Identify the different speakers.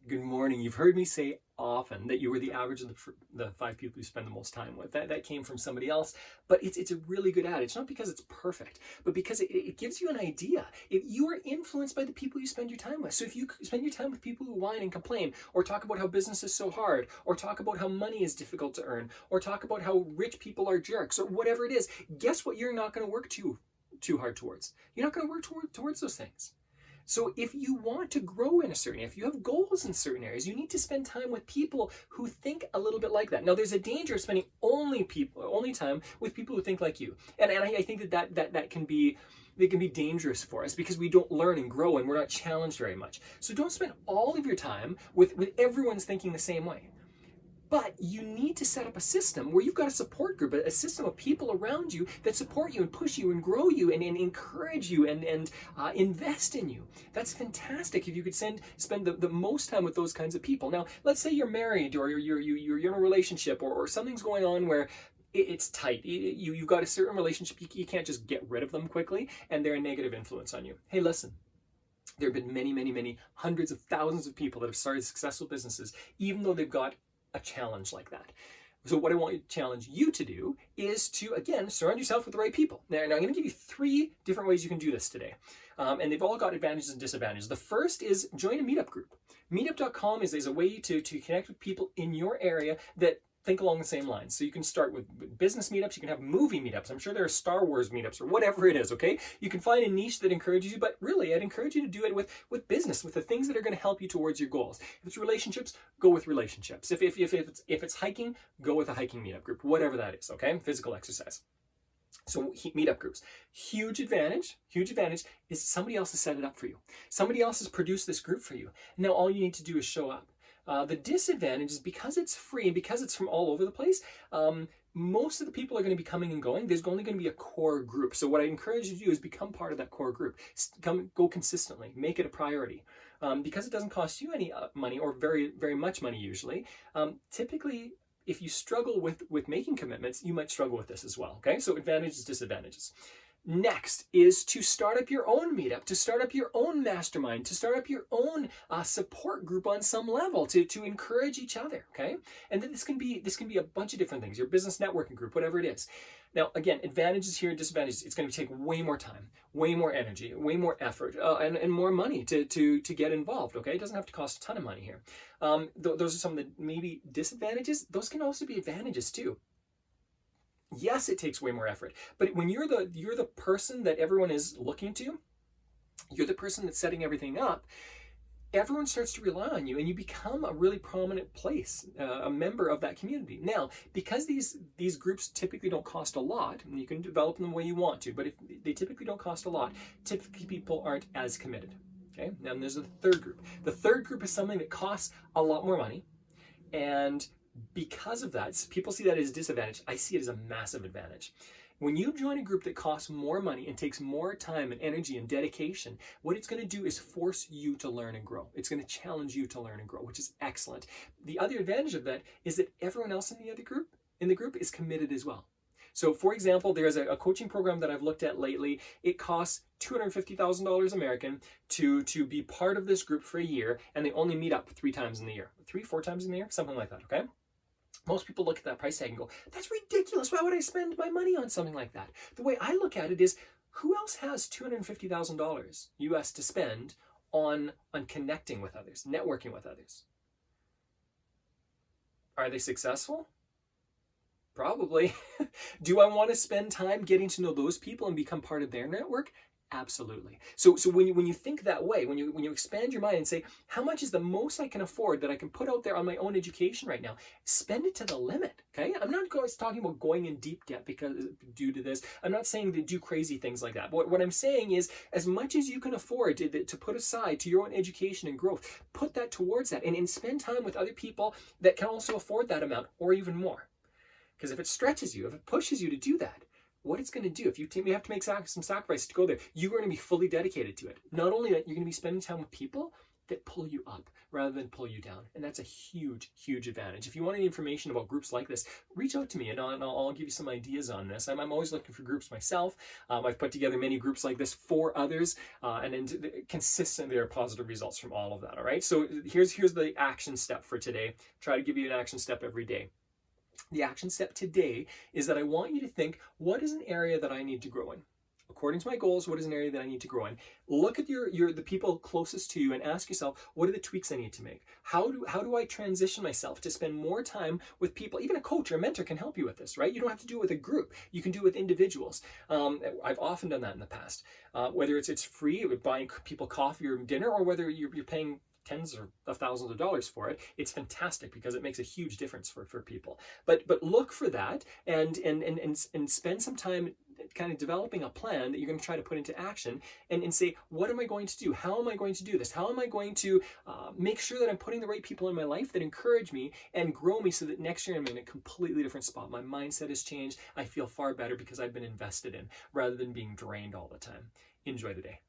Speaker 1: Good morning. You've heard me say often that you were the average of the five people you spend the most time with. That came from somebody else, but it's a really good adage. Not because it's perfect, but because it gives you an idea. If you are influenced by the people you spend your time with. So if you spend your time with people who whine and complain, or talk about how business is so hard, or talk about how money is difficult to earn, or talk about how rich people are jerks, or whatever it is, guess what you're not going to work too hard towards? You're not going to work towards those things. So if you want to grow in a certain area, if you have goals in certain areas, you need to spend time with people who think a little bit like that. Now, there's a danger of spending only time with people who think like you, and I think that can be. They can be dangerous for us because we don't learn and grow and we're not challenged very much. So don't spend all of your time with everyone's thinking the same way. But you need to set up a system where you've got a support group, a system of people around you that support you and push you and grow you and encourage you and invest in you. That's fantastic if you could spend the most time with those kinds of people. Now, let's say you're married or you're in a relationship or something's going on where it's tight. You've got a certain relationship. You can't just get rid of them quickly and they're a negative influence on you. Hey, listen. There have been many hundreds of thousands of people that have started successful businesses, even though they've got a challenge like that. So what I want to challenge you to do is to, again, surround yourself with the right people. Now I'm going to give you 3 different ways you can do this today. And they've all got advantages and disadvantages. The first is join a meetup group. Meetup.com is a way to connect with people in your area that think along the same lines. So you can start with business meetups, you can have movie meetups. I'm sure there are Star Wars meetups or whatever it is, okay? You can find a niche that encourages you, but really I'd encourage you to do it with business, with the things that are going to help you towards your goals. If it's relationships, go with relationships. If it's hiking, go with a hiking meetup group, whatever that is, okay? Physical exercise. So meetup groups, huge advantage is somebody else has set it up for you. Somebody else has produced this group for you. Now all you need to do is show up. The disadvantage is because it's free and because it's from all over the place, most of the people are going to be coming and going. There's only going to be a core group. So what I encourage you to do is become part of that core group. Go consistently. Make it a priority. Because it doesn't cost you any money or very, very much money usually. Typically, if you struggle with making commitments, you might struggle with this as well. Okay, so advantages, disadvantages. Next is to start up your own meetup, to start up your own mastermind, to start up your own support group on some level to encourage each other, okay? And then this can be a bunch of different things, your business networking group, whatever it is. Now, again, advantages here and disadvantages, it's going to take way more time, way more energy, way more effort, and more money to get involved, okay? It doesn't have to cost a ton of money here. Those are some of the maybe disadvantages. Those can also be advantages too. Yes, it takes way more effort, but when you're the person that everyone is looking to, you're the person that's setting everything up, everyone starts to rely on you and you become a really prominent place, a member of that community. Now, because these groups typically don't cost a lot, and you can develop them the way you want to, but if they typically don't cost a lot, typically people aren't as committed. Okay, now there's a third group. The third group is something that costs a lot more money, and because of that, people see that as a disadvantage. I see it as a massive advantage. When you join a group that costs more money and takes more time and energy and dedication, what it's going to do is force you to learn and grow. It's going to challenge you to learn and grow, which is excellent. The other advantage of that is that everyone else in the group is committed as well. So for example, there's a coaching program that I've looked at lately. It costs $250,000 American to be part of this group for a year, and they only meet up 3 times in the year. 4 times in the year, something like that, okay? Most people look at that price tag and go, that's ridiculous. Why would I spend my money on something like that? The way I look at it is, who else has $250,000 US to spend on connecting with others, networking with others? Are they successful? Probably. Do I want to spend time getting to know those people and become part of their network? Absolutely. So when you think that way, when you expand your mind and say, how much is the most I can afford that I can put out there on my own education right now? Spend it to the limit, okay? I'm not talking about going in deep debt due to this. I'm not saying to do crazy things like that. But what I'm saying is, as much as you can afford to put aside to your own education and growth, put that towards that and spend time with other people that can also afford that amount or even more. Because if it stretches you, if it pushes you to do that, what it's going to do, if you have to make some sacrifices to go there, you're going to be fully dedicated to it. Not only that, you're going to be spending time with people that pull you up rather than pull you down. And that's a huge, huge advantage. If you want any information about groups like this, reach out to me and I'll give you some ideas on this. I'm always looking for groups myself. I've put together many groups like this for others, and consistently there are positive results from all of that. All right. So here's the action step for today. Try to give you an action step every day. The action step today is that I want you to think, what is an area that I need to grow in? According to my goals, what is an area that I need to grow in? Look at the people closest to you and ask yourself, what are the tweaks I need to make? How do I transition myself to spend more time with people? Even a coach or a mentor can help you with this, right? You don't have to do it with a group. You can do it with individuals. I've often done that in the past. Whether it's free, buying people coffee or dinner, or whether you're paying tens of thousands of dollars for it, it's fantastic because it makes a huge difference for people. But look for that and spend some time kind of developing a plan that you're going to try to put into action and say, what am I going to do? How am I going to do this? How am I going to make sure that I'm putting the right people in my life that encourage me and grow me so that next year I'm in a completely different spot. My mindset has changed. I feel far better because I've been invested in rather than being drained all the time. Enjoy the day.